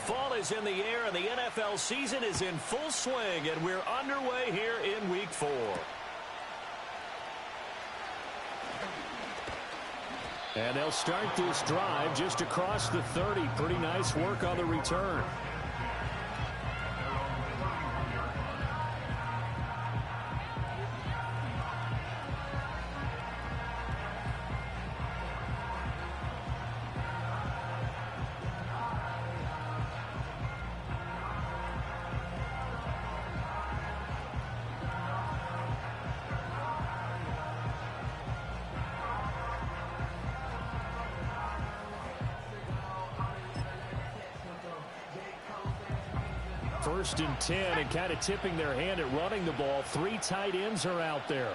Fall is in the air, and the NFL season is in full swing, and we're underway here in Week 4. And they'll start this drive just across the 30. Pretty nice work on the return. First and 10, and kind of tipping their hand at running the ball. 3 tight ends are out there.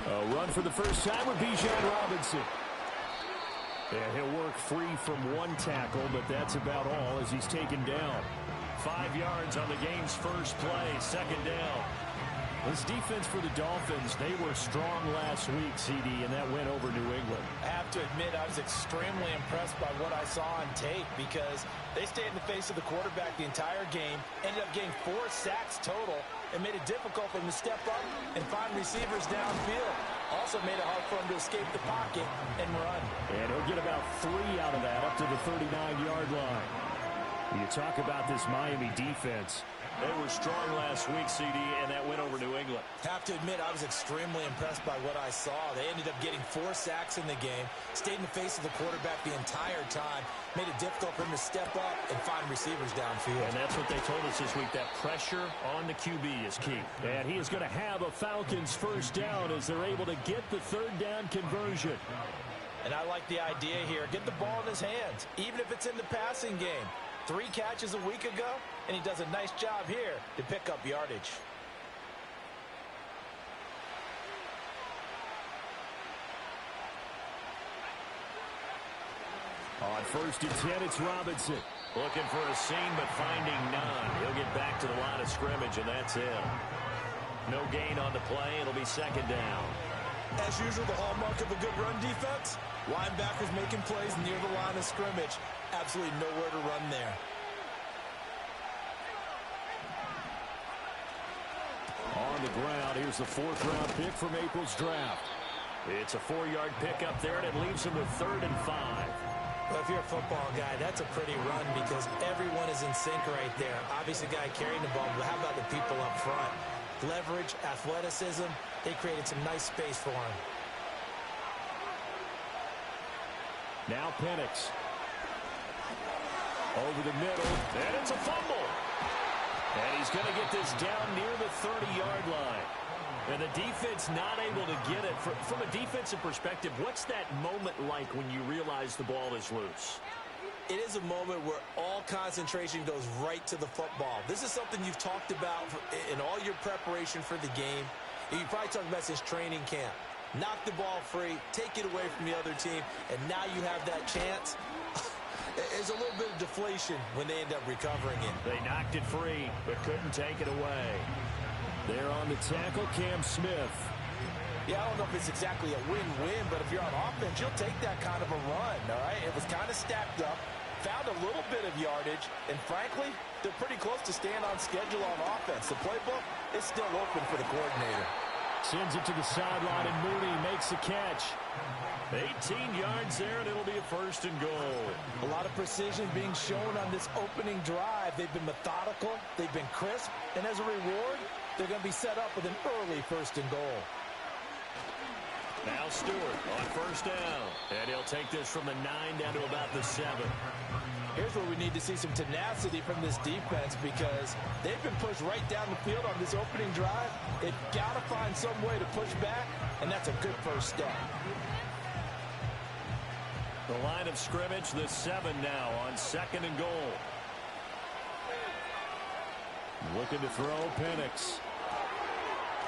A run for the first time with Bijan Robinson. And he'll work free from 1 tackle, but that's about all as he's taken down. 5 yards on the game's first play, second down. This defense for the Dolphins, they were strong last week, CD, and that went over New England. I have to admit, I was extremely impressed by what I saw on tape because they stayed in the face of the quarterback the entire game, ended up getting 4 sacks total, and made it difficult for him to step up and find receivers downfield. Also made it hard for him to escape the pocket and run. And he'll get about 3 out of that up to the 39-yard line. You talk about this Miami defense. They were strong last week, CD, and that went over New England. Have to admit, I was extremely impressed by what I saw. They ended up getting 4 sacks in the game, stayed in the face of the quarterback the entire time, made it difficult for him to step up and find receivers downfield. And that's what they told us this week, that pressure on the QB is key. And he is going to have a Falcons first down as they're able to get the 3rd down conversion. And I like the idea here. Get the ball in his hands, even if it's in the passing game. 3 catches a week ago, and he does a nice job here to pick up yardage. On 1st and 10, it's Robinson. Looking for a seam, but finding none. He'll get back to the line of scrimmage, and that's it. No gain on the play. It'll be 2nd down. As usual, the hallmark of a good run defense, linebackers making plays near the line of scrimmage. Absolutely nowhere to run there. On the ground, here's the 4th-round pick from April's draft. It's a 4-yard pick up there, and it leaves him with 3rd and 5. Well, if you're a football guy, that's a pretty run because everyone is in sync right there. Obviously, the guy carrying the ball, but how about the people up front? Leverage, athleticism, they created some nice space for him. Now Penix. Over the middle, and it's a fumble. And he's going to get this down near the 30-yard line. And the defense not able to get it. From a defensive perspective, what's that moment like when you realize the ball is loose? It is a moment where all concentration goes right to the football. This is something you've talked about in all your preparation for the game. You probably talked about since training camp. Knock the ball free, take it away from the other team, and now you have that chance. There's a little bit of deflation when they end up recovering it. They knocked it free, but couldn't take it away. There on the tackle, Cam Smith. Yeah, I don't know if it's exactly a win-win, but if you're on offense, you'll take that kind of a run, all right? It was kind of stacked up, found a little bit of yardage, and frankly, they're pretty close to staying on schedule on offense. The playbook is still open for the coordinator. Sends it to the sideline, and Mooney makes the catch. 18 yards there, and it'll be a 1st and goal. A lot of precision being shown on this opening drive. They've been methodical, they've been crisp, and as a reward, they're going to be set up with an early 1st and goal. Now Stewart on 1st down, and he'll take this from the 9 down to about the 7. Here's where we need to see some tenacity from this defense because they've been pushed right down the field on this opening drive. They've got to find some way to push back, and that's a good first step. The line of scrimmage, the 7 now on 2nd and goal. Looking to throw Penix.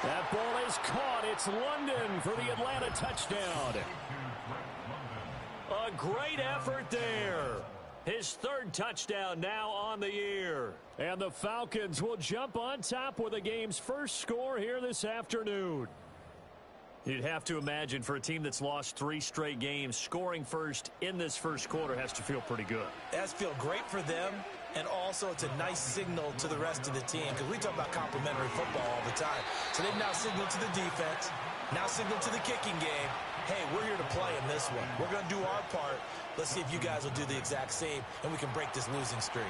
That ball is caught. It's London for the Atlanta touchdown. A great effort there. His 3rd touchdown now on the year. And the Falcons will jump on top with the game's first score here this afternoon. You'd have to imagine for a team that's lost 3 straight games, scoring first in this first quarter has to feel pretty good. It has to feel great for them, and also it's a nice signal to the rest of the team, because we talk about complementary football all the time. So they've now signaled to the defense, now signaled to the kicking game, hey, we're here to play in this one. We're going to do our part. Let's see if you guys will do the exact same, and we can break this losing streak.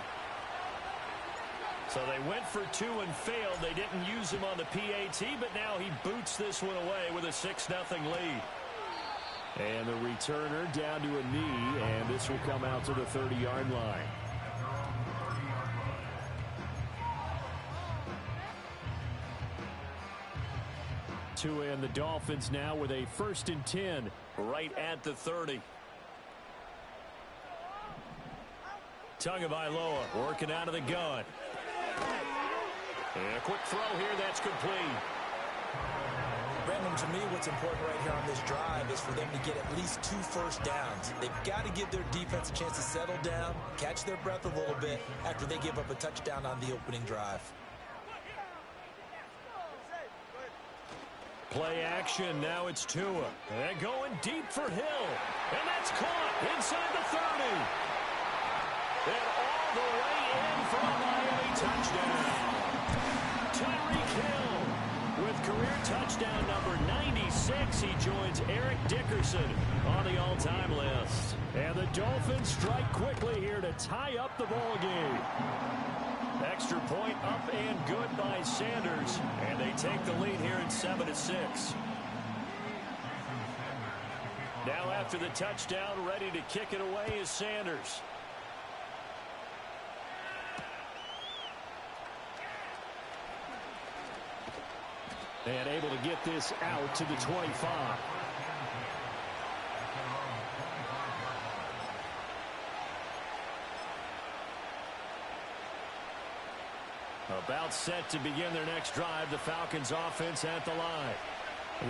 So they went for 2 and failed. They didn't use him on the PAT, but now he boots this one away with a 6-0 lead. And the returner down to a knee, and this will come out to the 30-yard line. And the Dolphins now with a 1st and 10 right at the 30. Tagovailoa working out of the gun. And a quick throw here, that's complete. Brandon, to me, what's important right here on this drive is for them to get at least 2 first downs. They've got to give their defense a chance to settle down, catch their breath a little bit after they give up a touchdown on the opening drive. Play action, now it's Tua. And going deep for Hill. And that's caught inside the 30. And all the way in for a Miami touchdown. Tyreek Hill with career touchdown number 96. He joins Eric Dickerson on the all-time list. And the Dolphins strike quickly here to tie up the ball game. Extra point up and good by Sanders, and they take the lead here at 7-6. Now after the touchdown, ready to kick it away is Sanders. And able to get this out to the 25. About set to begin their next drive, the Falcons offense at the line.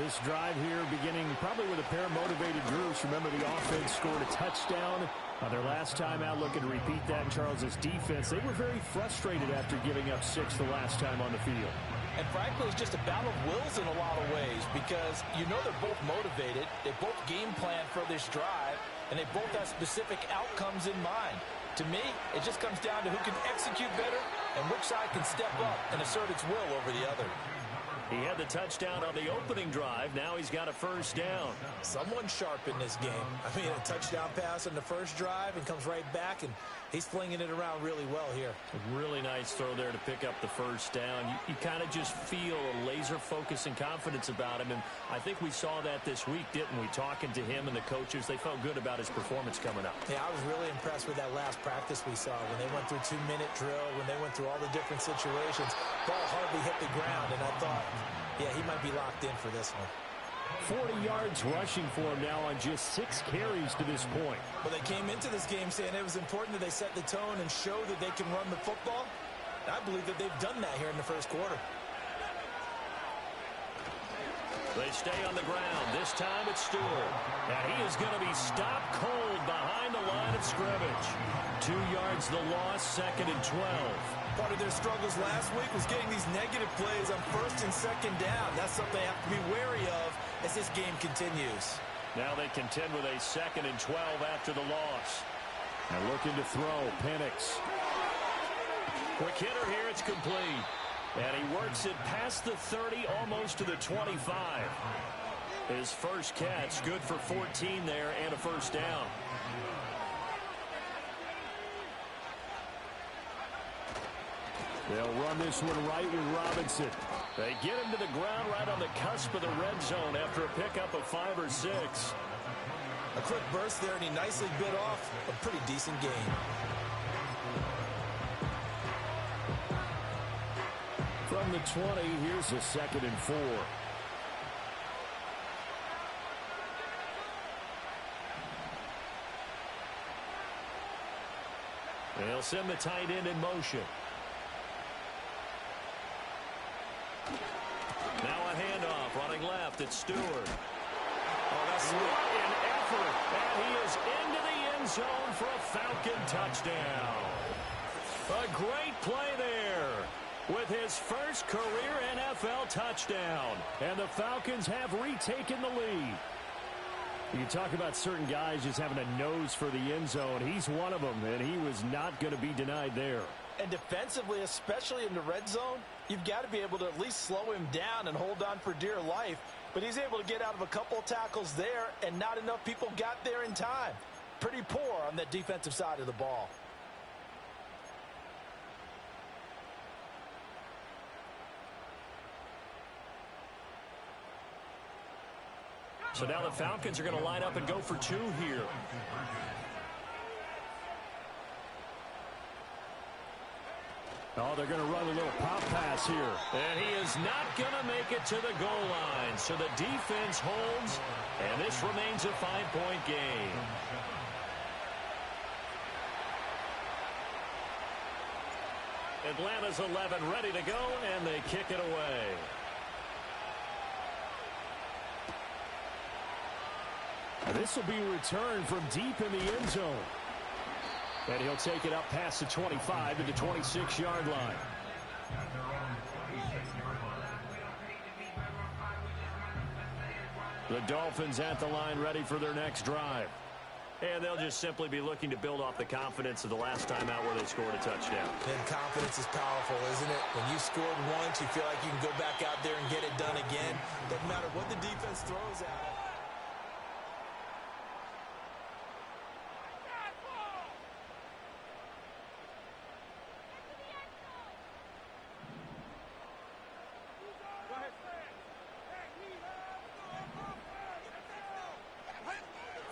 This drive here beginning probably with a pair of motivated groups. Remember, the offense scored a touchdown on their last time out, looking to repeat that in Charles's defense. They were very frustrated after giving up 6 the last time on the field. And frankly, it's just a battle of wills in a lot of ways, because you know they're both motivated, they both game plan for this drive, and they both have specific outcomes in mind. To me, it just comes down to who can execute better and which side can step up and assert its will over the other. He had the touchdown on the opening drive. Now he's got a first down. Someone sharp in this game. I mean, a touchdown pass on the first drive and comes right back, and he's flinging it around really well here. A really nice throw there to pick up the first down. You kind of just feel a laser focus and confidence about him, and I think we saw that this week, didn't we? Talking to him and the coaches, they felt good about his performance coming up. Yeah, I was really impressed with that last practice we saw when they went through 2-minute drill, when they went through all the different situations. Ball hardly hit the ground, and I thought, yeah, he might be locked in for this one. 40 yards rushing for him now on just 6 carries to this point. Well, they came into this game saying it was important that they set the tone and show that they can run the football. I believe that they've done that here in the first quarter. They stay on the ground. This time it's Stewart. And he is going to be stopped cold behind the line of scrimmage. 2 yards the loss, 2nd and 12. Part of their struggles last week was getting these negative plays on 1st and 2nd down. That's something they have to be wary of as this game continues. Now they contend with a 2nd and 12 after the loss. And looking to throw, Penix. Quick hitter here, it's complete. And he works it past the 30, almost to the 25. His first catch, good for 14 there and a first down. They'll run this one right with Robinson. They get him to the ground right on the cusp of the red zone after a pickup of 5 or 6. A quick burst there, and he nicely bit off a pretty decent gain. From the 20, here's a 2nd and 4. They'll send the tight end in motion. Now a handoff, running left, it's Stewart. Oh, that's what an effort. And he is into the end zone for a Falcon touchdown. A great play there. with his first career NFL touchdown. And the Falcons have retaken the lead. You can talk about certain guys just having a nose for the end zone. He's one of them, and he was not going to be denied there. And defensively, especially in the red zone, you've got to be able to at least slow him down and hold on for dear life. But he's able to get out of a couple of tackles there, and not enough people got there in time. Pretty poor on that defensive side of the ball. So now the Falcons are going to line up and go for two here. Oh, they're going to run a little pop pass here. And he is not going to make it to the goal line. So the defense holds, and this remains a 5-point game. Atlanta's 11 ready to go, and they kick it away. This will be returned from deep in the end zone. And he'll take it up past the 25 to the 26-yard line. The Dolphins at the line ready for their next drive. And they'll just simply be looking to build off the confidence of the last time out where they scored a touchdown. And confidence is powerful, isn't it? When you scored once, you feel like you can go back out there and get it done again. Doesn't matter what the defense throws at it.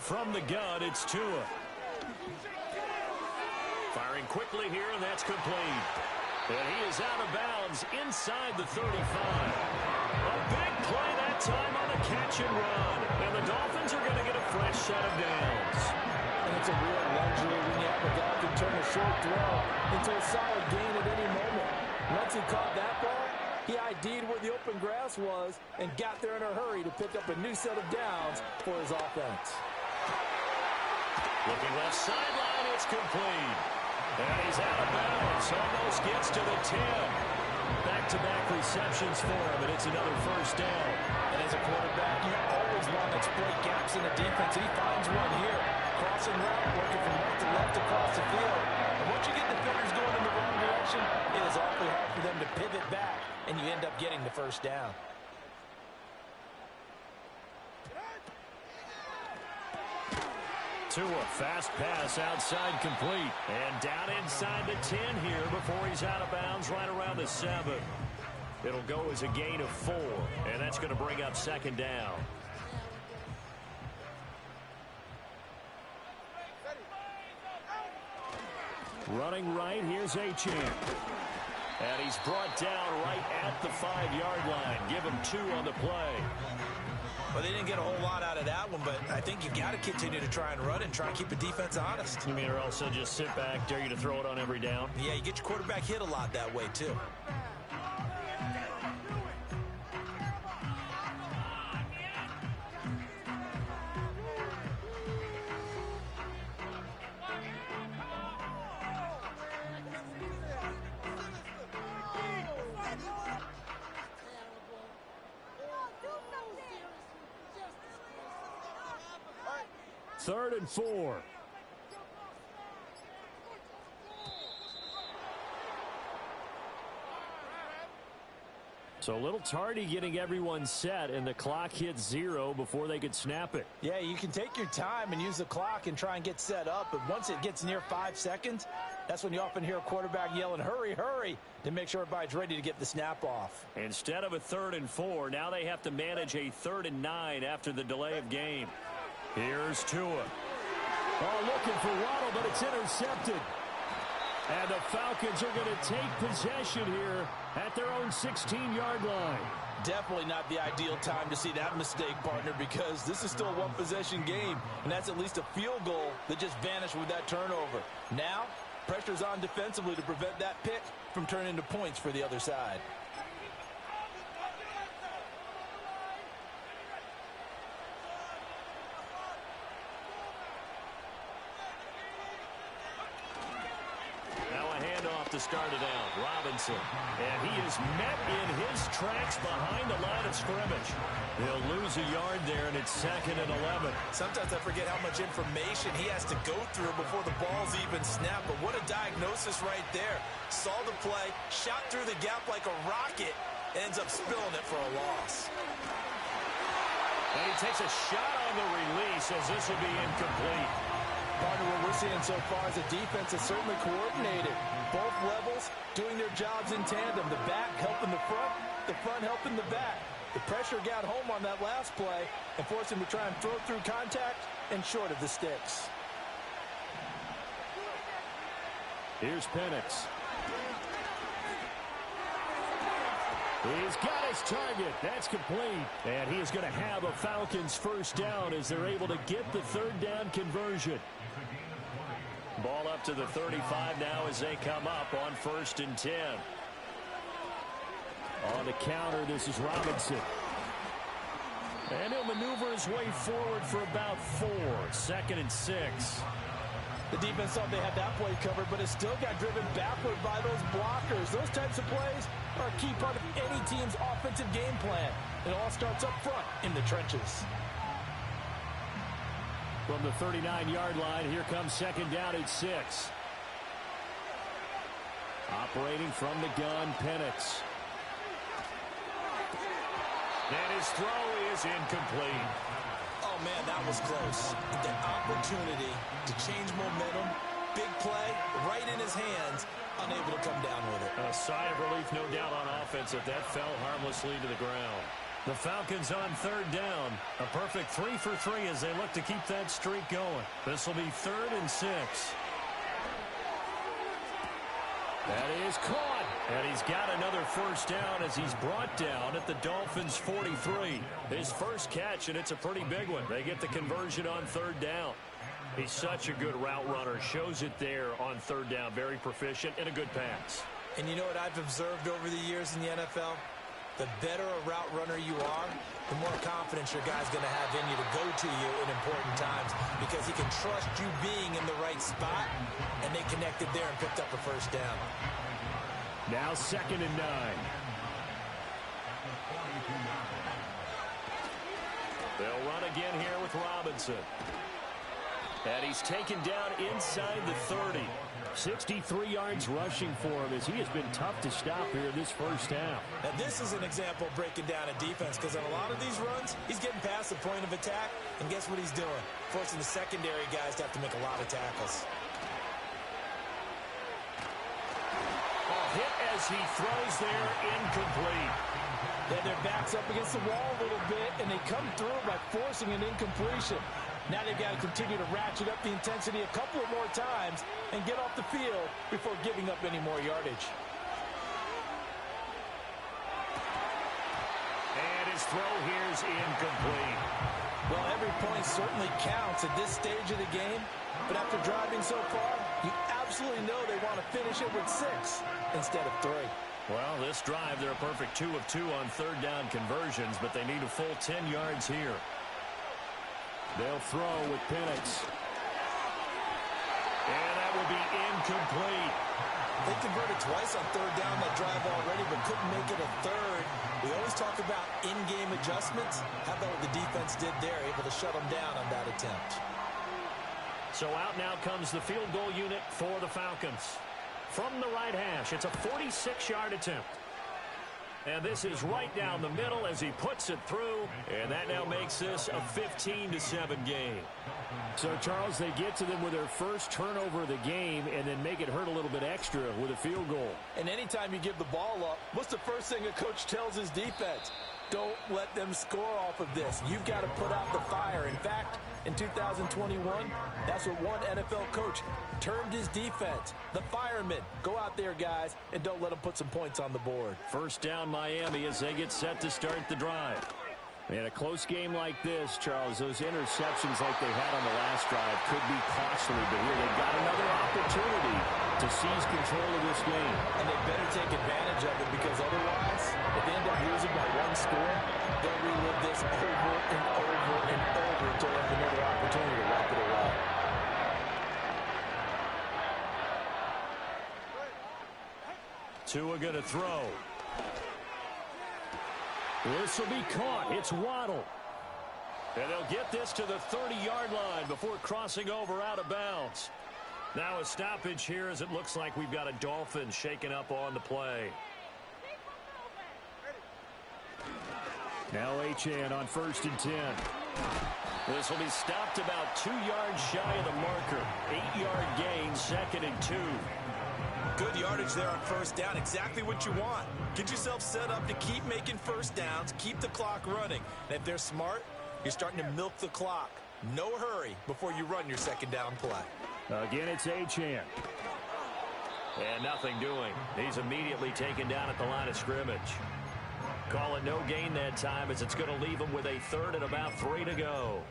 From the gun, it's Tua. Firing quickly here, and that's complete. And he is out of bounds inside the 35. A big play that time on the catch and run. And the Dolphins are going to get a fresh set of downs. And it's a real luxury when you have a guy who can turn a short throw into a solid gain at any moment. Once he caught that ball, he ID'd where the open grass was and got there in a hurry to pick up a new set of downs for his offense. Looking left sideline, it's complete. And he's out of bounds. Almost gets to the 10. Back-to-back receptions for him, and it's another first down. And as a quarterback, you always want to exploit gaps in the defense. He finds one here. Crossing route, working from right to left across the field. And once you get defenders going in the wrong direction, it is awfully hard for them to pivot back, and you end up getting the first down. Tua, fast pass outside complete. And down inside the 10 here before he's out of bounds right around the 7. It'll go as a gain of 4, and that's going to bring up second down. Running right, here's Achane. And he's brought down right at the 5-yard line. Give him 2 on the play. Well, they didn't get a whole lot out of that one, but I think you got to continue to try and run and try and keep the defense honest. You mean or also just sit back, dare you to throw it on every down? Yeah, you get your quarterback hit a lot that way, too. Third and 4. So a little tardy getting everyone set, and the clock hits 0 before they could snap it. Yeah, you can take your time and use the clock and try and get set up, but once it gets near 5 seconds, that's when you often hear a quarterback yelling, hurry, hurry, to make sure everybody's ready to get the snap off. Instead of a 3rd and 4, now they have to manage a 3rd and 9 after the delay of game. Here's Tua. Oh, looking for Waddle, but it's intercepted. And the Falcons are going to take possession here at their own 16-yard line. Definitely not the ideal time to see that mistake, partner, because this is still a one-possession game, and that's at least a field goal that just vanished with that turnover. Now, pressure's on defensively to prevent that pick from turning into points for the other side. to start it out. Robinson. And he is met in his tracks behind the line of scrimmage. He'll lose a yard there, and it's 2nd and 11. Sometimes I forget how much information he has to go through before the ball's even snapped. But what a diagnosis right there. Saw the play, shot through the gap like a rocket, ends up spilling it for a loss. And he takes a shot on the release as this will be incomplete. Partner, what we're seeing so far is the defense is certainly coordinated. Both levels doing their jobs in tandem. The back helping the front helping the back. The pressure got home on that last play and forced him to try and throw through contact and short of the sticks. Here's Penix. He's got his target. That's complete. And he is going to have a Falcons first down as they're able to get the 3rd down conversion. Ball up to the 35 now as they come up on 1st and 10. On the counter, this is Robinson. And he'll maneuver his way forward for about 4. 2nd and 6. The defense thought they had that play covered, but it still got driven backward by those blockers. Those types of plays are a key part of any team's offensive game plan. It all starts up front in the trenches. From the 39-yard line, here comes 2nd down at 6. Operating from the gun, Penix. And his throw is incomplete. Oh, man, that was close. The opportunity to change momentum, big play, right in his hands, unable to come down with it. A sigh of relief, no doubt, on offense if that fell harmlessly to the ground. The Falcons on 3rd down. A perfect 3 for 3 as they look to keep that streak going. This will be 3rd and 6. That is caught. And he's got another first down as he's brought down at the Dolphins' 43. His first catch, and it's a pretty big one. They get the conversion on 3rd down. He's such a good route runner. Shows it there on 3rd down. Very proficient and a good pass. And you know what I've observed over the years in the NFL? The better a route runner you are, the more confidence your guy's going to have in you to go to you in important times because he can trust you being in the right spot, and they connected there and picked up a first down. Now 2nd and 9. They'll run again here with Robinson. And he's taken down inside the 30. 63 yards rushing for him as he has been tough to stop here in this first half. Now this is an example of breaking down a defense because on a lot of these runs, he's getting past the point of attack, and guess what he's doing? Forcing the secondary guys to have to make a lot of tackles. A hit as he throws there, incomplete. Yeah, their back's up against the wall a little bit, and they come through by forcing an incompletion. Now they've got to continue to ratchet up the intensity a couple of more times and get off the field before giving up any more yardage. And his throw here is incomplete. Well, every point certainly counts at this stage of the game, but after driving so far, you absolutely know they want to finish it with 6 instead of 3. Well, this drive, they're a perfect 2 of 2 on 3rd down conversions, but they need a full 10 yards here. They'll throw with Penix. And that will be incomplete. They converted twice on 3rd down that drive already, but couldn't make it a 3rd. We always talk about in-game adjustments. How about what the defense did there, able to shut them down on that attempt. So out now comes the field goal unit for the Falcons. From the right hash, it's a 46-yard attempt. And this is right down the middle as he puts it through. And that now makes this a 15-7 game. So, Charles, they get to them with their first turnover of the game and then make it hurt a little bit extra with a field goal. And anytime you give the ball up, what's the first thing a coach tells his defense? Don't let them score off of this. You've got to put out the fire. In fact, in 2021, that's what one NFL coach termed his defense. The firemen. Go out there, guys, and don't let them put some points on the board. First down, Miami, as they get set to start the drive. In a close game like this, Charles, those interceptions like they had on the last drive could be costly, but here they've got another opportunity to seize control of this game. And they better take advantage of it because otherwise, if they end up losing by 1 score, they'll relive this over and over and over until they have another opportunity to wrap it away. Tua going to throw. This will be caught. It's Waddle. And they'll get this to the 30-yard line before crossing over out of bounds. Now a stoppage here as it looks like we've got a Dolphins shaking up on the play. Now Achane on 1st and 10. This will be stopped about 2 yards shy of the marker. 8-yard gain, 2nd and 2. Good yardage there on 1st down. Exactly what you want. Get yourself set up to keep making 1st downs, keep the clock running. And if they're smart, you're starting to milk the clock. No hurry before you run your 2nd down play. Again, it's Achane. And nothing doing. He's immediately taken down at the line of scrimmage. Call it no gain that time as it's going to leave him with a 3rd and about 3 to go.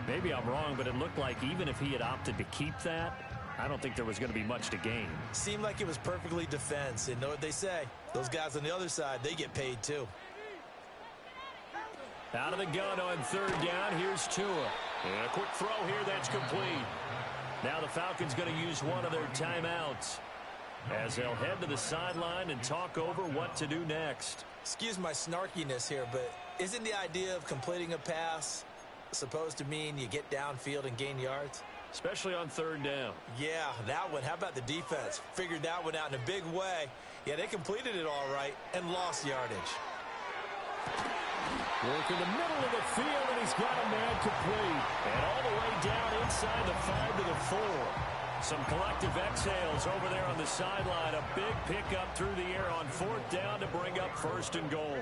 Maybe I'm wrong, but it looked like even if he had opted to keep that, I don't think there was going to be much to gain. Seemed like it was perfectly defense. And know what they say? Those guys on the other side, they get paid too. Out of the gun on 3rd down. Here's Tua. And a quick throw here that's complete. Now the Falcons going to use one of their timeouts as they'll head to the sideline and talk over what to do next. Excuse my snarkiness here, but isn't the idea of completing a pass supposed to mean you get downfield and gain yards? Especially on 3rd down. Yeah, that one. How about the defense? Figured that one out in a big way. Yeah, they completed it all right and lost yardage. Work in the middle of the field, and he's got a man complete. And all the way down inside the 5 to the 4. Some collective exhales over there on the sideline. A big pickup through the air on 4th down to bring up 1st and goal.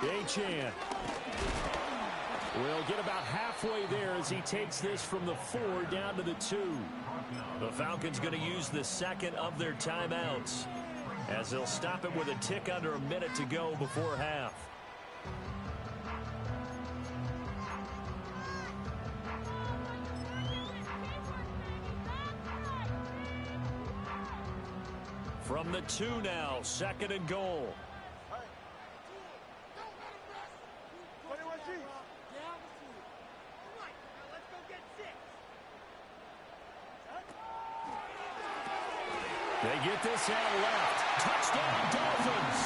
Achane will get about halfway there as he takes this from the 4 down to the 2. The Falcons going to use the 2nd of their timeouts as they'll stop it with a tick under a minute to go before half. From the 2 now, 2nd and goal. They get this out left. Touchdown, Dolphins.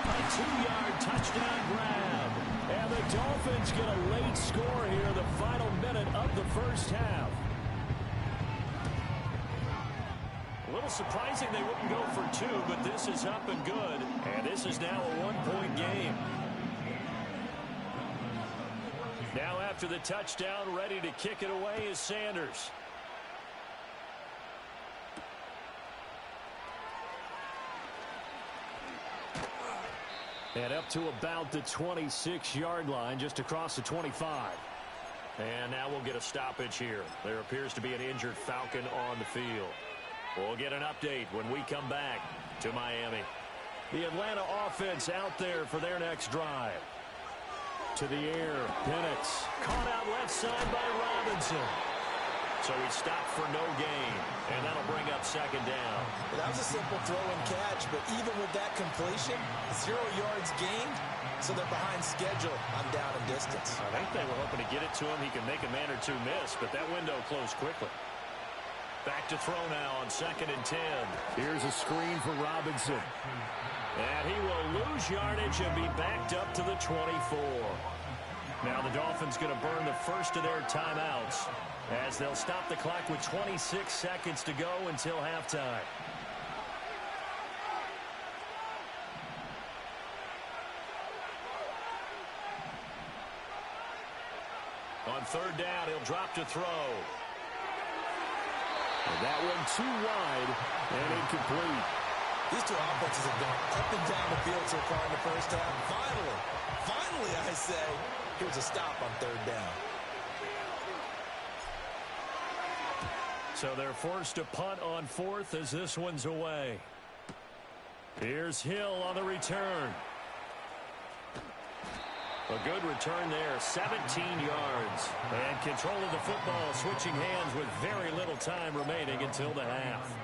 A 2-yard touchdown grab. And the Dolphins get a late score here, the final minute of the 1st half. A little surprising they wouldn't go for 2, but this is up and good. And this is now a 1-point game. Now after the touchdown, ready to kick it away is Sanders. And up to about the 26-yard line, just across the 25. And now we'll get a stoppage here. There appears to be an injured Falcon on the field. We'll get an update when we come back to Miami. The Atlanta offense out there for their next drive. To the air, Penix. Caught out left side by Robinson. So he stopped for no gain, and that'll bring up 2nd down. Well, that was a simple throw and catch, but even with that completion, 0 yards gained, so they're behind schedule on down and distance. I think they were hoping to get it to him. He can make a man or 2 miss, but that window closed quickly. Back to throw now on 2nd and 10. Here's a screen for Robinson. And he will lose yardage and be backed up to the 24. Now the Dolphins going to burn the 1st of their timeouts as they'll stop the clock with 26 seconds to go until halftime. On 3rd down, he'll drop to throw. And that one too wide and incomplete. These two offenses have gone up and down the field so far in the 1st half. Finally, I say, here's a stop on 3rd down. So they're forced to punt on 4th as this one's away. Here's Hill on the return. A good return there, 17 yards. And control of the football, switching hands with very little time remaining until the half.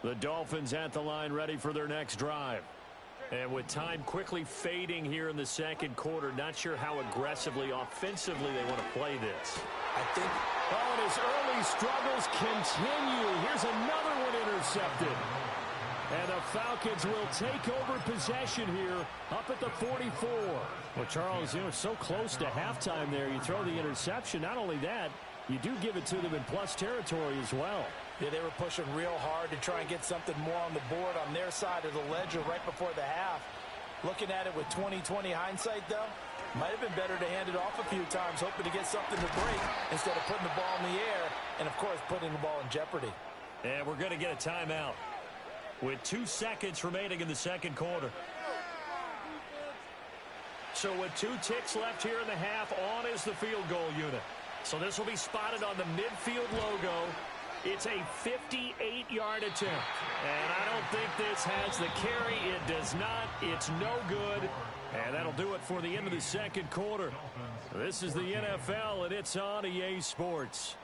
The Dolphins at the line ready for their next drive. And with time quickly fading here in the second quarter, not sure how aggressively, offensively they want to play this. I think... Oh, and his early struggles continue. Here's another one intercepted. And the Falcons will take over possession here up at the 44. Well, Charles, so close to halftime there. You throw the interception. Not only that, you do give it to them in plus territory as well. Yeah, they were pushing real hard to try and get something more on the board on their side of the ledger right before the half. Looking at it with 20/20 hindsight, though, might have been better to hand it off a few times, hoping to get something to break instead of putting the ball in the air and, of course, putting the ball in jeopardy. And we're going to get a timeout with 2 seconds remaining in the second quarter. So with 2 ticks left here in the half, on is the field goal unit. So this will be spotted on the midfield logo. It's a 58-yard attempt. And I don't think this has the carry. It does not. It's no good. And that'll do it for the end of the second quarter. This is the NFL, and it's on EA Sports.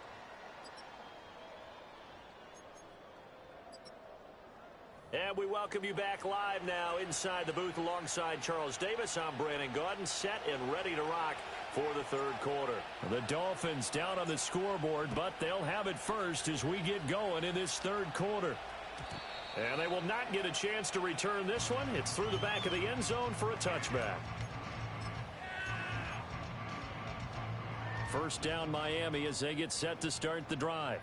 And we welcome you back live now inside the booth alongside Charles Davis. I'm Brandon Gaudin, set and ready to rock for the third quarter. The Dolphins down on the scoreboard, but they'll have it first as we get going in this third quarter. And they will not get a chance to return this one. It's through the back of the end zone for a touchback. First down Miami as they get set to start the drive.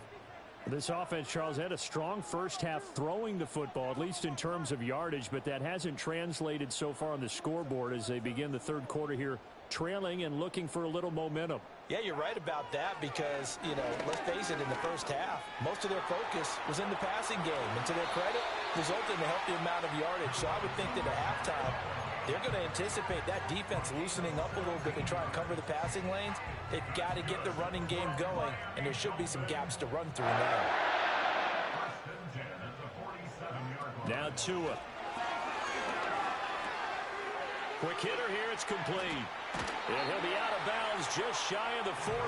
This offense, Charles, had a strong first half throwing the football, at least in terms of yardage, but that hasn't translated so far on the scoreboard as they begin the third quarter here, trailing and looking for a little momentum. Yeah, you're right about that because, let's face it, in the first half, most of their focus was in the passing game. And to their credit, resulted in a healthy amount of yardage. So I would think that at halftime, they're going to anticipate that defense loosening up a little bit to try and cover the passing lanes. They've got to get the running game going, and there should be some gaps to run through now. Now Tua. Quick hitter here, it's complete. And he'll be out of bounds just shy of the 40.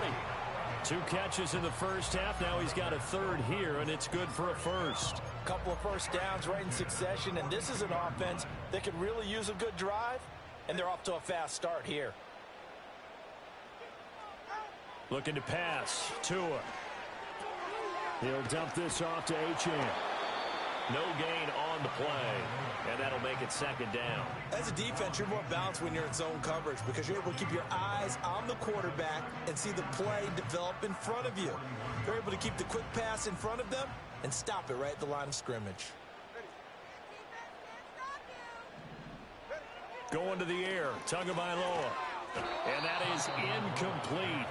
2 catches in the first half. Now he's got a third here, and it's good for a first. Couple of first downs right in succession, and this is an offense that could really use a good drive, and they're off to a fast start here. Looking to pass. Tua. He'll dump this off to Achane. No gain on the play, and that'll make it second down. As a defense, you're more balanced when you're in zone coverage because you're able to keep your eyes on the quarterback and see the play develop in front of you. You're able to keep the quick pass in front of them and stop it right at the line of scrimmage. Going to the air, Tagovailoa. And that is incomplete.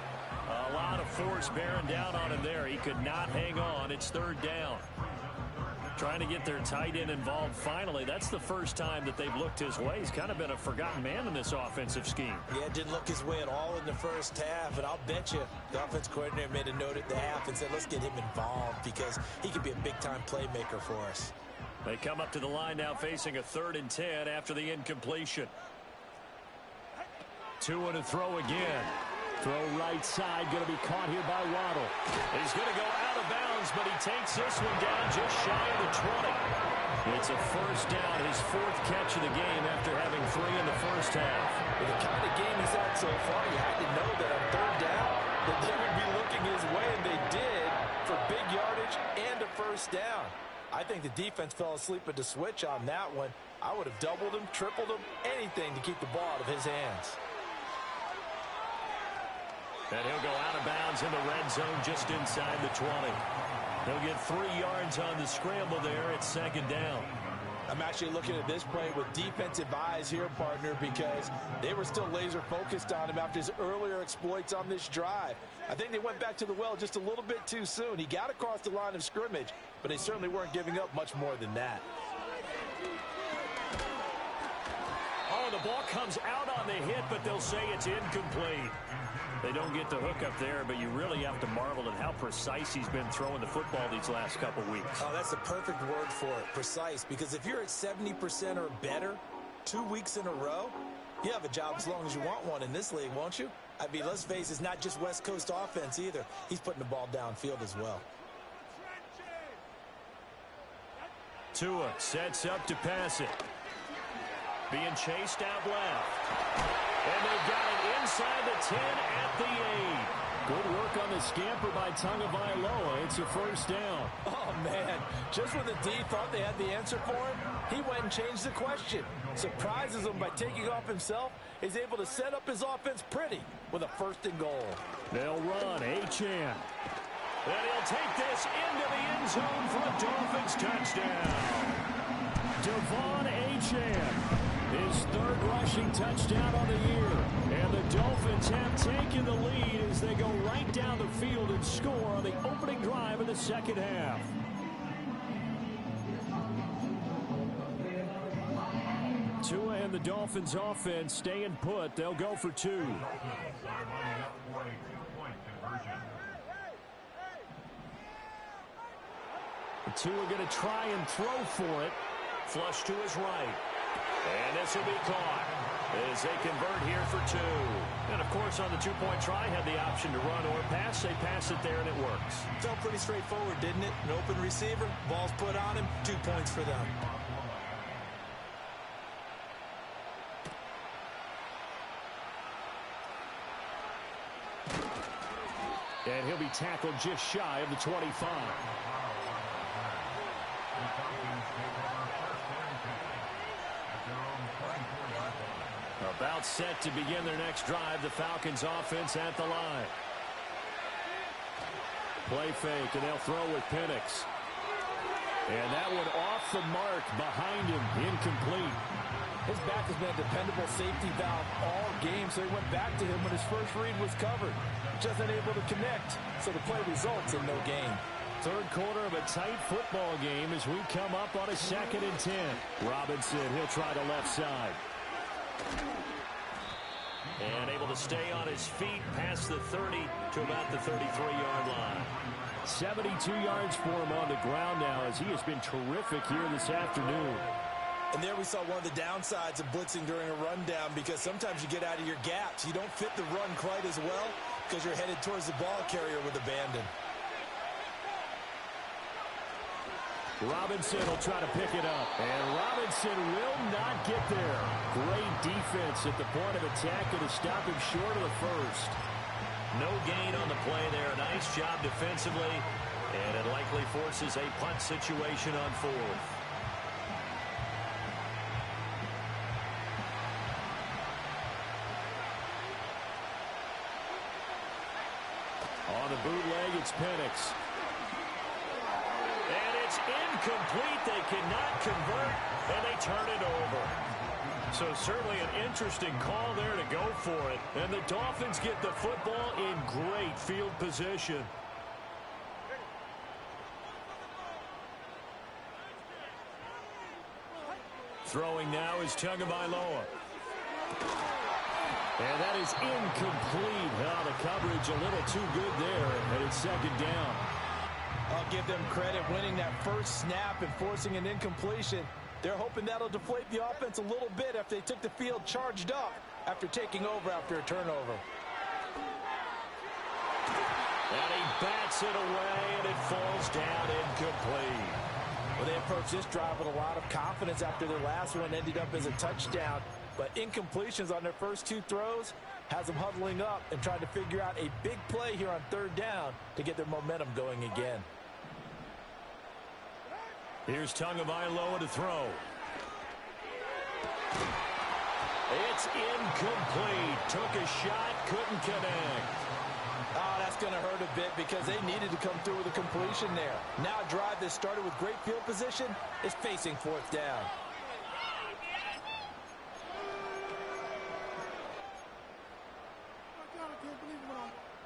A lot of force bearing down on him there. He could not hang on. It's third down. Trying to get their tight end involved finally. That's the first time that they've looked his way. He's kind of been a forgotten man in this offensive scheme. Yeah, didn't look his way at all in the first half. And I'll bet you the offense coordinator made a note at the half and said, let's get him involved because he could be a big-time playmaker for us. They come up to the line now facing a 3rd and 10 after the incompletion. Tua to throw again. Throw right side, going to be caught here by Waddle. He's going to go out of bounds, but he takes this one down just shy of the 20. It's a first down, his 4th catch of the game after having 3 in the first half. With the kind of game he's had so far, you had to know that on 3rd down that they would be looking his way, and they did for big yardage and a first down. I think the defense fell asleep at the switch on that one. I would have doubled him, tripled him, anything to keep the ball out of his hands. And he'll go out of bounds in the red zone just inside the 20. He'll get 3 yards on the scramble there. It's second down. I'm actually looking at this play with defensive eyes here, partner, because they were still laser focused on him after his earlier exploits on this drive. I think they went back to the well just a little bit too soon. He got across the line of scrimmage, but they certainly weren't giving up much more than that. Oh, the ball comes out on the hit, but they'll say it's incomplete. They don't get the hook up there, but you really have to marvel at how precise he's been throwing the football these last couple weeks. Oh, that's the perfect word for it, precise, because if you're at 70% or better 2 weeks in a row, you have a job as long as you want one in this league, won't you? I mean, let's face it, it's not just West Coast offense either. He's putting the ball downfield as well. Tua sets up to pass it. Being chased out left. And they've got it inside the 10 at the 8. Good work on the scamper by Tagovailoa. It's a first down. Oh, man. Just when the D thought they had the answer for him, he went and changed the question. Surprises him by taking off himself. He's able to set up his offense pretty with a 1st and goal. They'll run. Achane. And he'll take this into the end zone for a Dolphins touchdown. Devon Achane. His 3rd rushing touchdown on the year. And the Dolphins have taken the lead as they go right down the field and score on the opening drive of the 2nd half. Tua and the Dolphins offense staying put. They'll go for 2. Tua going to try and throw for it. Flush to his right. And this will be caught as they convert here for 2. And, of course, on the 2-point try, had the option to run or pass. They pass it there, and it works. Felt pretty straightforward, didn't it? An open receiver, ball's put on him, 2 points for them. And he'll be tackled just shy of the 25. About set to begin their next drive. The Falcons offense at the line. Play fake, and they'll throw with Penix. And that one off the mark behind him. Incomplete. His back has been a dependable safety valve all game, so he went back to him when his first read was covered. Just unable to connect, so the play results in no gain. 3rd quarter of a tight football game as we come up on a 2nd and 10. Robinson, he'll try the left side. And able to stay on his feet past the 30 to about the 33-yard line. 72 yards for him on the ground now as he has been terrific here this afternoon. And there we saw one of the downsides of blitzing during a rundown, because sometimes you get out of your gaps. You don't fit the run quite as well because you're headed towards the ball carrier with abandon. Robinson will try to pick it up. And Robinson will not get there. Great defense at the point of attack to stop him short of the 1st. No gain on the play there. Nice job defensively. And it likely forces a punt situation on 4th. On the bootleg, it's Penix. And it's incomplete. They cannot convert, and they turn it over. So certainly an interesting call there to go for it. And the Dolphins get the football in great field position. Throwing now is Tagovailoa. And that is incomplete. The coverage a little too good there, and it's 2nd down. I'll give them credit winning that first snap and forcing an incompletion. They're hoping that'll deflate the offense a little bit after they took the field charged up after taking over after a turnover. And he bats it away, and it falls down incomplete. Well, they approached this drive with a lot of confidence after their last one ended up as a touchdown. But incompletions on their first 2 throws has them huddling up and trying to figure out a big play here on 3rd down to get their momentum going again. Here's Tagovailoa to throw. It's incomplete. Took a shot, couldn't connect. Oh, that's going to hurt a bit because they needed to come through with a completion there. Now a drive that started with great field position is facing 4th down.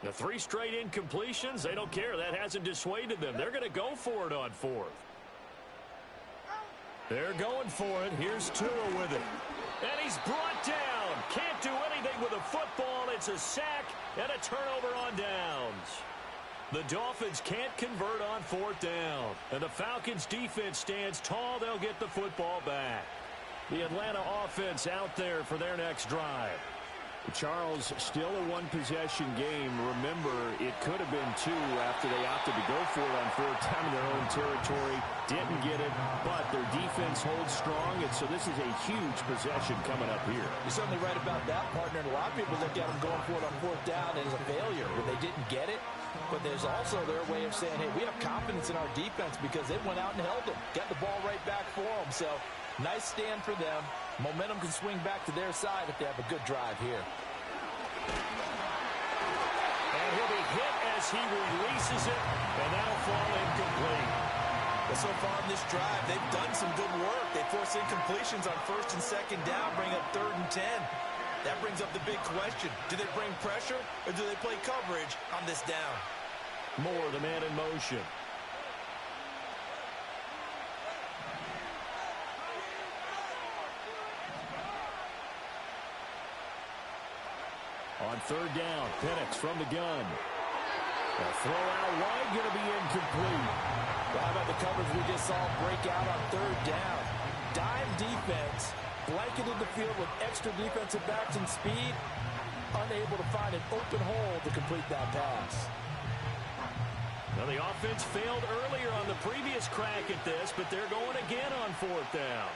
The 3 straight incompletions, they don't care. That hasn't dissuaded them. They're going to go for it on 4th. They're going for it. Here's Tua with it. And he's brought down. Can't do anything with a football. It's a sack and a turnover on downs. The Dolphins can't convert on 4th down. And the Falcons defense stands tall. They'll get the football back. The Atlanta offense out there for their next drive. Charles, still a one-possession game. Remember, it could have been two after they opted to go for it on fourth down in their own territory. Didn't get it, but their defense holds strong, and so this is a huge possession coming up here. You're certainly right about that, partner. And a lot of people look at them going for it on fourth down as a failure when they didn't get it. But there's also their way of saying, hey, we have confidence in our defense because they went out and held them. Got the ball right back for them. So nice stand for them. Momentum can swing back to their side if they have a good drive here. And he'll be hit as he releases it, and that'll fall incomplete. But so far in this drive, they've done some good work. They force incompletions on first and second down, bring up 3rd and 10. That brings up the big question. Do they bring pressure, or do they play coverage on this down? Moore, the man in motion. On 3rd down, Penix from the gun. A throw out wide, going to be incomplete. Well, how about the coverage we just saw break out on 3rd down? Dime defense, blanketed the field with extra defensive backs and speed, unable to find an open hole to complete that pass. Well, the offense failed earlier on the previous crack at this, but they're going again on 4th down.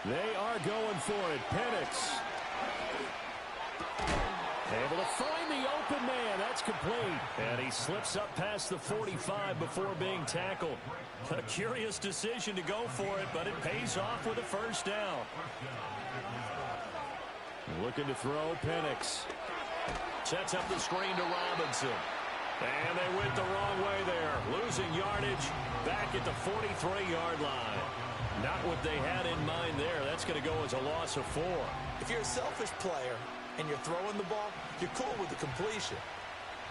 They are going for it. Penix. Able to find the open man. That's complete. And he slips up past the 45 before being tackled. A curious decision to go for it, but it pays off with a first down. Looking to throw, Penix. Sets up the screen to Robinson. And they went the wrong way there. Losing yardage back at the 43-yard line. Not what they had in mind there. That's going to go as a loss of 4. If you're a selfish player and you're throwing the ball, you're cool with the completion.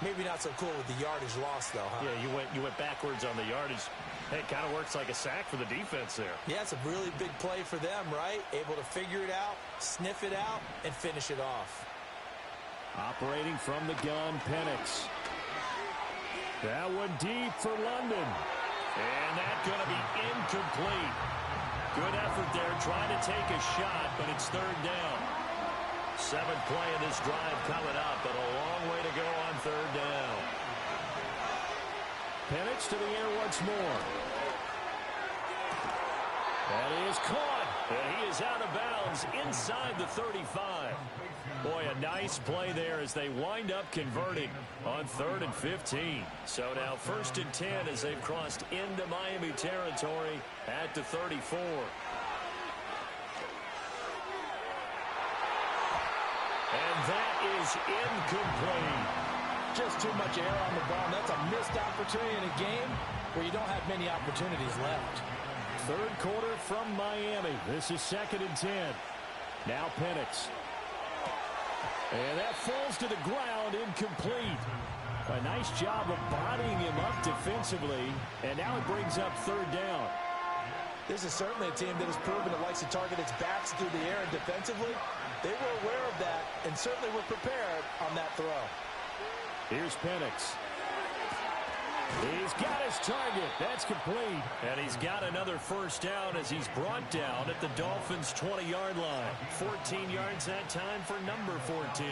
Maybe not so cool with the yardage loss, though, huh? Yeah, you went backwards on the yardage. Hey, it kind of works like a sack for the defense there. Yeah, it's a really big play for them, right? Able to figure it out, sniff it out, and finish it off. Operating from the gun, Penix. That one deep for London. And that's going to be incomplete. Good effort there, trying to take a shot, but it's 3rd down. 7th play in this drive coming up, but a long way to go on 3rd down. Penix to the air once more. That is caught, and he is out of bounds inside the 35. Boy, a nice play there as they wind up converting on 3rd and 15. So now 1st and 10 as they've crossed into Miami territory at the 34. And that is incomplete. Just too much air on the ball. That's a missed opportunity in a game where you don't have many opportunities left. 3rd quarter from Miami. This is 2nd and 10. Now Penix. And that falls to the ground, incomplete. A nice job of bodying him up defensively, and now it brings up 3rd down. This is certainly a team that has proven it likes to target its backs through the air and defensively. They were aware of that and certainly were prepared on that throw. Here's Penix. He's got his target. That's complete. And he's got another first down as he's brought down at the Dolphins' 20-yard line. 14 yards that time for number 14.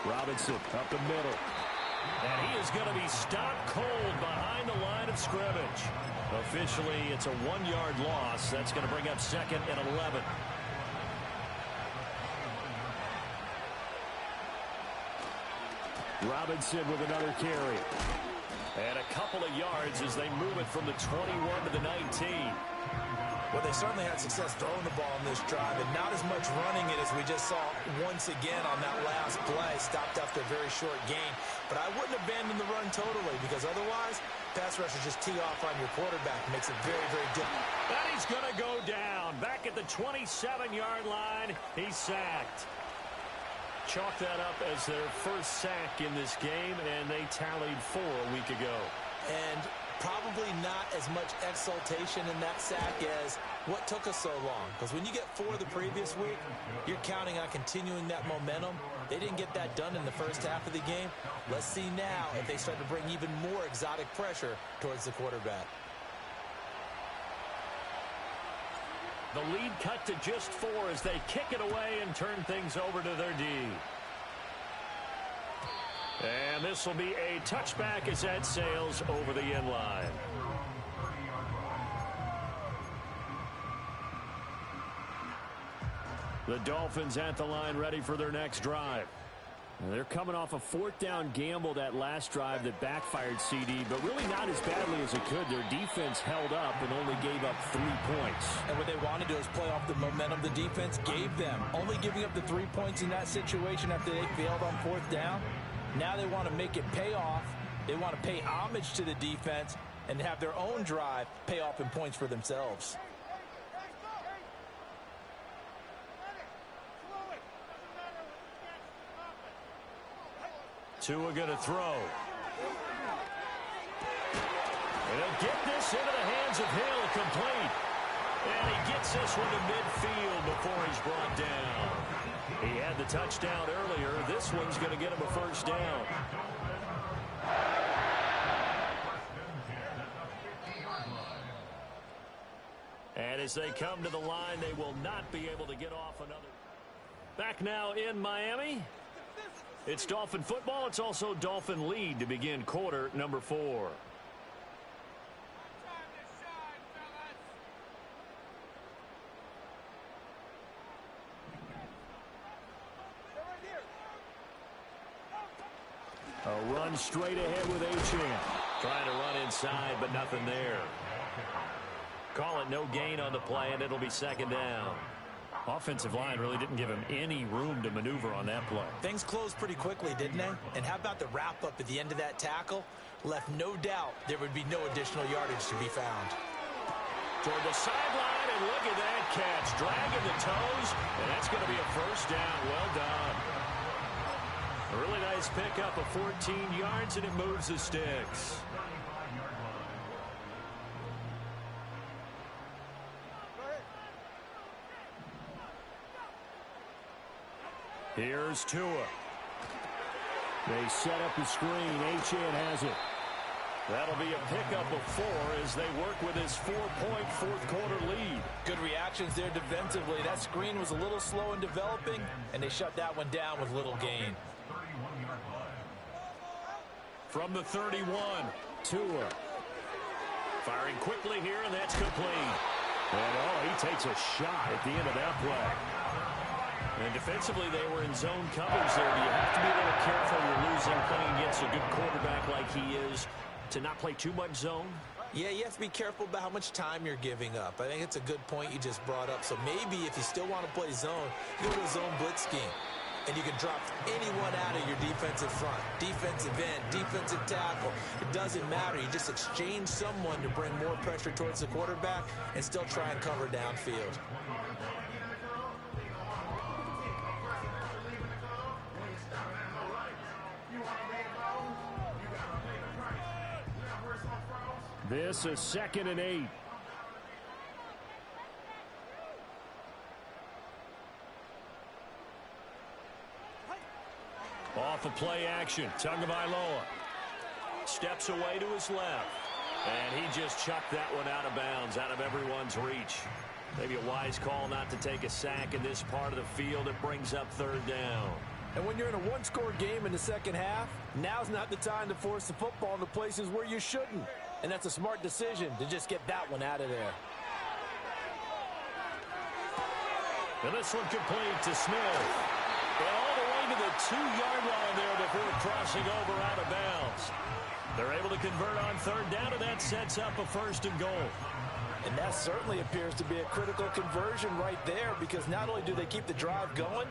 Robinson up the middle. And he is going to be stopped cold behind the line of scrimmage. Officially, it's a 1-yard loss. That's going to bring up 2nd and 11. Robinson with another carry. And a couple of yards as they move it from the 21 to the 19. Well, they certainly had success throwing the ball in this drive, and not as much running it as we just saw once again on that last play. Stopped after a very short gain. But I wouldn't abandon the run totally, because otherwise, pass rushers just tee off on your quarterback. It makes it very, very difficult. And he's going to go down. Back at the 27-yard line, he's sacked. Chalk that up as their first sack in this game, and they tallied 4 a week ago. And Probably not as much exultation in that sack as what took us so long. Because when you get 4 the previous week, you're counting on continuing that momentum. They didn't get that done in the first half of the game. Let's see now if they start to bring even more exotic pressure towards the quarterback. The lead cut to just 4 as they kick it away and turn things over to their D. And this will be a touchback as that sails over the end line. The Dolphins at the line ready for their next drive. And they're coming off a 4th down gamble that last drive that backfired CD, but really not as badly as it could. Their defense held up and only gave up 3 points. And what they want to do is play off the momentum the defense gave them. Only giving up the 3 points in that situation after they failed on 4th down. Now they want to make it pay off. They want to pay homage to the defense and have their own drive pay off in points for themselves. Tua going to throw. And he'll get this into the hands of Hill, complete. And he gets this one to midfield before he's brought down. He had the touchdown earlier. This one's going to get him a first down. And as they come to the line, they will not be able to get off another. Back now in Miami. It's Dolphin football. It's also Dolphin lead to begin quarter number 4. A run straight ahead with Achane. Trying to run inside, but nothing there. Call it no gain on the play, and it'll be 2nd down. Offensive line really didn't give him any room to maneuver on that play. Things closed pretty quickly, didn't they? And how about the wrap-up at the end of that tackle? Left no doubt there would be no additional yardage to be found. Toward the sideline, and look at that catch. Dragging the toes, and that's going to be a first down. Well done. A really nice pickup of 14 yards, and it moves the sticks. Here's Tua. They set up the screen. Achane has it. That'll be a pickup of 4 as they work with his 4-point fourth-quarter lead. Good reactions there defensively. That screen was a little slow in developing, and they shut that one down with little gain. From the 31, Tua. Firing quickly here, and that's complete. And, he takes a shot at the end of that play. And defensively, they were in zone coverage there. You have to be a little careful. You're losing playing against a good quarterback like he is to not play too much zone. Yeah, you have to be careful about how much time you're giving up. I think it's a good point you just brought up. So maybe if you still want to play zone, go to a zone blitz scheme. And you can drop anyone out of your defensive front. Defensive end, defensive tackle. It doesn't matter. You just exchange someone to bring more pressure towards the quarterback and still try and cover downfield. This is 2nd and 8. Off of play action. Tagovailoa steps away to his left. And he just chucked that one out of bounds, out of everyone's reach. Maybe a wise call not to take a sack in this part of the field. It brings up 3rd down. And when you're in a one-score game in the second half, now's not the time to force the football into places where you shouldn't. And that's a smart decision to just get that one out of there. And this one complete to Smith. And all the way to the 2-yard line there before crossing over out of bounds. They're able to convert on 3rd down, and that sets up a 1st and goal. And that certainly appears to be a critical conversion right there, because not only do they keep the drive going,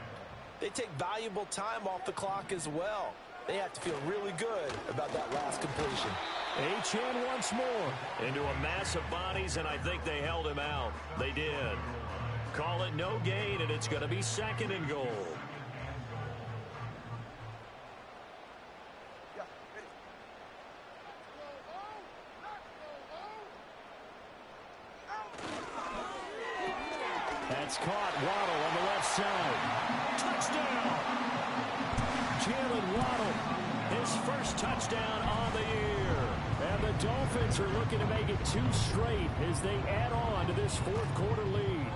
they take valuable time off the clock as well. They have to feel really good about that last completion. Achane once more into a mass of bodies, and I think they held him out. They did. Call it no gain, and it's going to be 2nd and goal. It's caught. Waddle on the left side. Touchdown! Jalen Waddle, his first touchdown on the year. And the Dolphins are looking to make it 2 straight as they add on to this fourth quarter lead.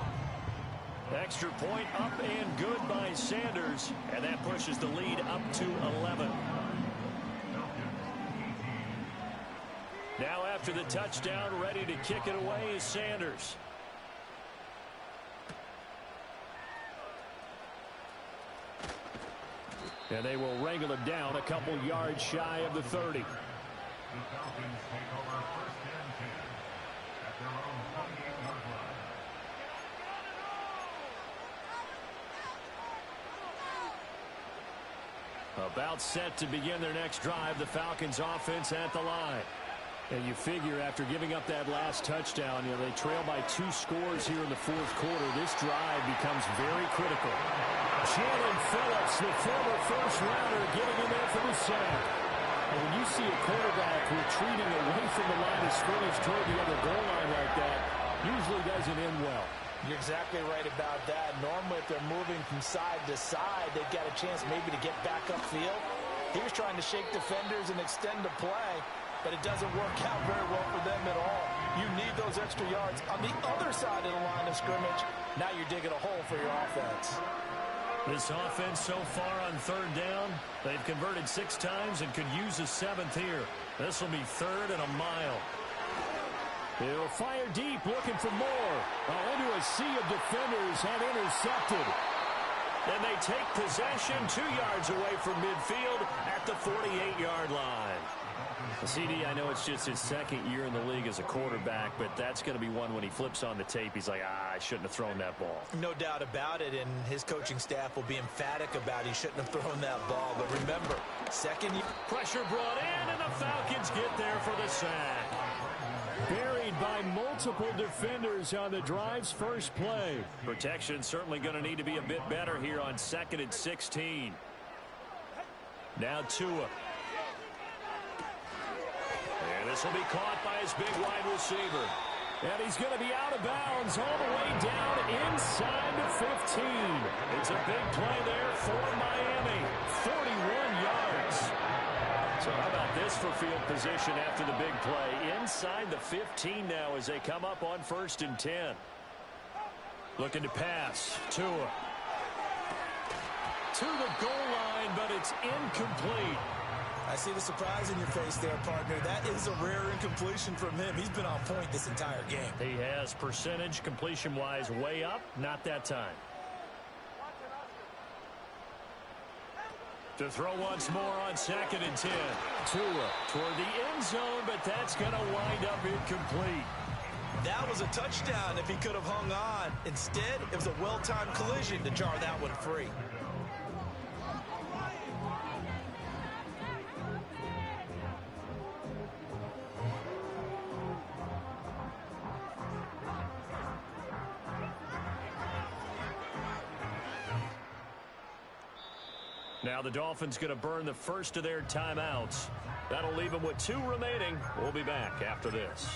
Extra point up and good by Sanders, and that pushes the lead up to 11. Now after the touchdown, ready to kick it away is Sanders. And they will wrangle him down a couple yards shy of the 30. The Falcons take over first and 10 at their own 28-yard line. About set to begin their next drive, the Falcons offense at the line. And you figure after giving up that last touchdown, they trail by 2 scores here in the fourth quarter. This drive becomes very critical. Jalen Phillips, the former first-rounder, getting in there for the sack. And when you see a quarterback retreating away from the line of scrimmage toward the other goal line like that, usually doesn't end well. You're exactly right about that. Normally, if they're moving from side to side, they've got a chance maybe to get back upfield. He was trying to shake defenders and extend the play, but it doesn't work out very well for them at all. You need those extra yards on the other side of the line of scrimmage. Now you're digging a hole for your offense. This offense so far on third down, they've converted 6 times and could use a 7th here. This will be 3rd and a mile. He'll fire deep, looking for more. Into a sea of defenders and intercepted. And they take possession 2 yards away from midfield at the 48-yard line. CD, I know it's just his 2nd year in the league as a quarterback, but that's going to be one when he flips on the tape. He's like, I shouldn't have thrown that ball. No doubt about it, and his coaching staff will be emphatic about he shouldn't have thrown that ball. But remember, 2nd year. Pressure brought in, and the Falcons get there for the sack. Buried by multiple defenders on the drive's first play. Protection certainly going to need to be a bit better here on 2nd and 16. Now Tua. And this will be caught by his big wide receiver. And he's going to be out of bounds all the way down inside the 15. It's a big play there for Miami. 41 yards. So how about this for field position after the big play? Inside the 15 now as they come up on 1st and 10. Looking to pass. Tua. To the goal line, but it's incomplete. I see the surprise in your face there, partner. That is a rare incompletion from him. He's been on point this entire game. He has percentage completion-wise way up. Not that time. To throw once more on 2nd and 10. Tua toward the end zone, but that's going to wind up incomplete. That was a touchdown if he could have hung on. Instead, it was a well-timed collision to jar that one free. Now the Dolphins going to burn the first of their timeouts. That'll leave them with 2 remaining. We'll be back after this.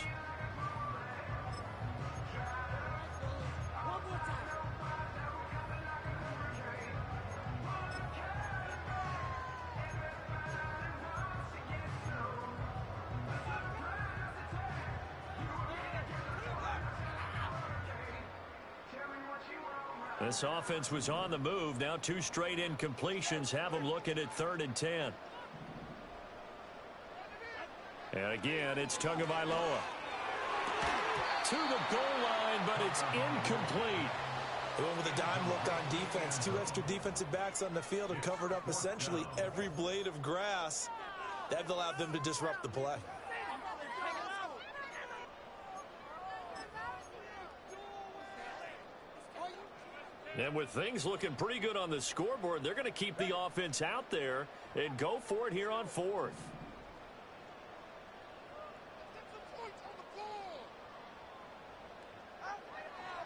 This offense was on the move. Now 2 straight incompletions have them looking at 3rd and 10. And again, it's Tagovailoa. To the goal line, but it's incomplete. They went with a dime look on defense. 2 extra defensive backs on the field and covered up essentially every blade of grass. That allowed them to disrupt the play. And with things looking pretty good on the scoreboard, they're going to keep the offense out there and go for it here on 4th.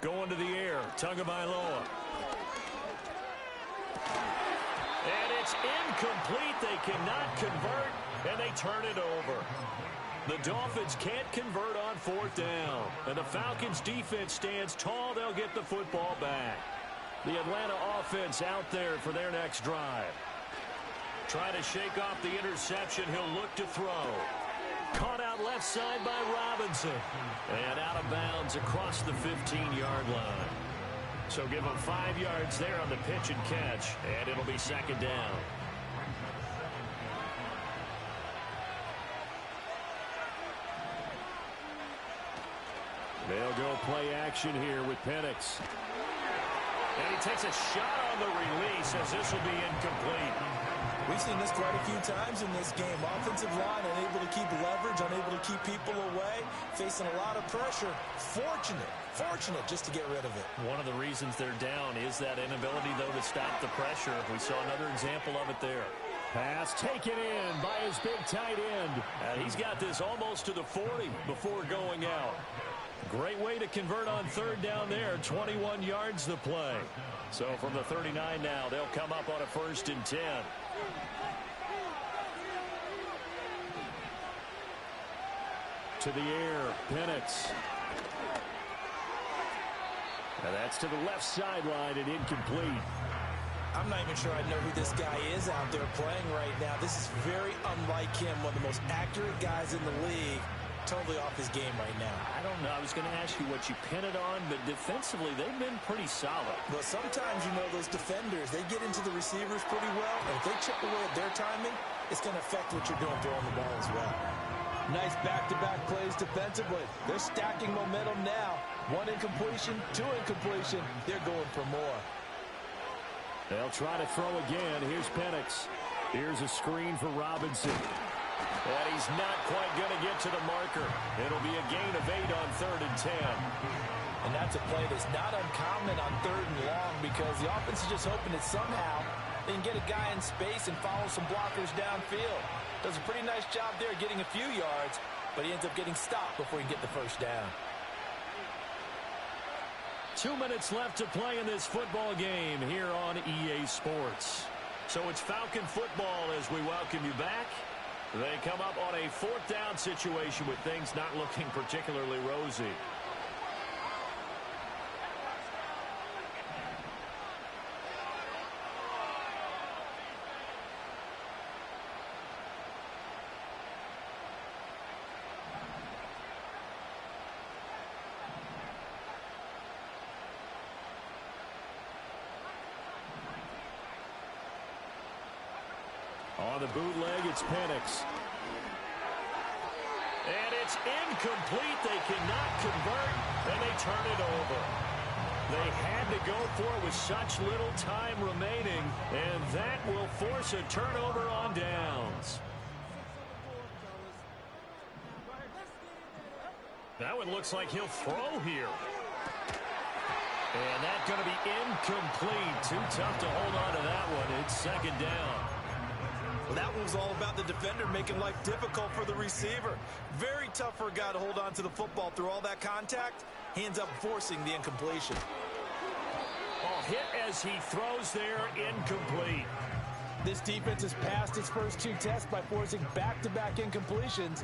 Going to the air, Tagovailoa. And it's incomplete. They cannot convert, and they turn it over. The Dolphins can't convert on fourth down, and the Falcons' defense stands tall. They'll get the football back. The Atlanta offense out there for their next drive. Trying to shake off the interception. He'll look to throw. Caught out left side by Robinson. And out of bounds across the 15-yard line. So give him 5 yards there on the pitch and catch, and it'll be second down. They'll go play action here with Penix. And he takes a shot on the release as this will be incomplete. We've seen this quite a few times in this game. Offensive line unable to keep leverage, unable to keep people away, facing a lot of pressure. Fortunate just to get rid of it. One of the reasons they're down is that inability, though, to stop the pressure. We saw another example of it there. Pass taken in by his big tight end. And he's got this almost to the 40 before going out. Great way to convert on third down there. 21 yards the play. So from the 39 now, they'll come up on a 1st and 10. To the air, Penix. And that's to the left sideline and incomplete. I'm not even sure I know who this guy is out there playing right now. This is very unlike him, one of the most accurate guys in the league. Totally off his game right now. I don't know. I was going to ask you what you pin it on, but defensively, they've been pretty solid. Well, sometimes, you know, those defenders, they get into the receivers pretty well, and if they chip away at their timing, it's going to affect what you're doing throwing the ball as well. Nice back-to-back plays defensively. They're stacking momentum now. 1 incompletion, 2 incompletion. They're going for more. They'll try to throw again. Here's Penix. Here's a screen for Robinson. And he's not quite going to get to the marker. It'll be a gain of 8 on 3rd and 10. And that's a play that's not uncommon on 3rd and long because the offense is just hoping that somehow they can get a guy in space and follow some blockers downfield. Does a pretty nice job there getting a few yards, but he ends up getting stopped before he can get the first down. 2 minutes left to play in this football game here on EA Sports. So it's Falcon football as we welcome you back. They come up on a 4th down situation with things not looking particularly rosy. On the bootleg, it's Penix. And it's incomplete. They cannot convert, and they turn it over. They had to go for it with such little time remaining, and that will force a turnover on downs. That one looks like he'll throw here. And that's going to be incomplete. Too tough to hold on to that one. It's 2nd down. Well, that one was all about the defender making life difficult for the receiver. Very tough for a guy to hold on to the football through all that contact. He ends up forcing the incompletion. Oh, hit as he throws there, incomplete. This defense has passed its first 2 tests by forcing back-to-back incompletions.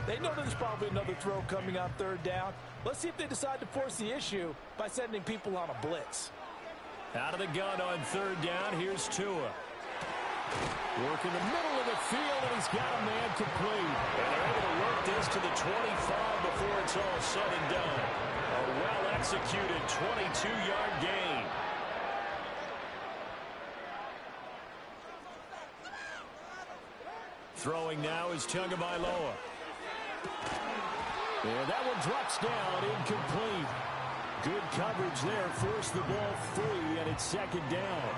They know there's probably another throw coming on 3rd down. Let's see if they decide to force the issue by sending people on a blitz. Out of the gun on 3rd down, here's Tua. Work in the middle of the field, and he's got a man complete. And they're able to work this to the 25 before it's all said and done. A well-executed 22-yard gain. Throwing now is Tagovailoa. And that one drops down, incomplete. Good coverage there, forced the ball free, and it's 2nd down.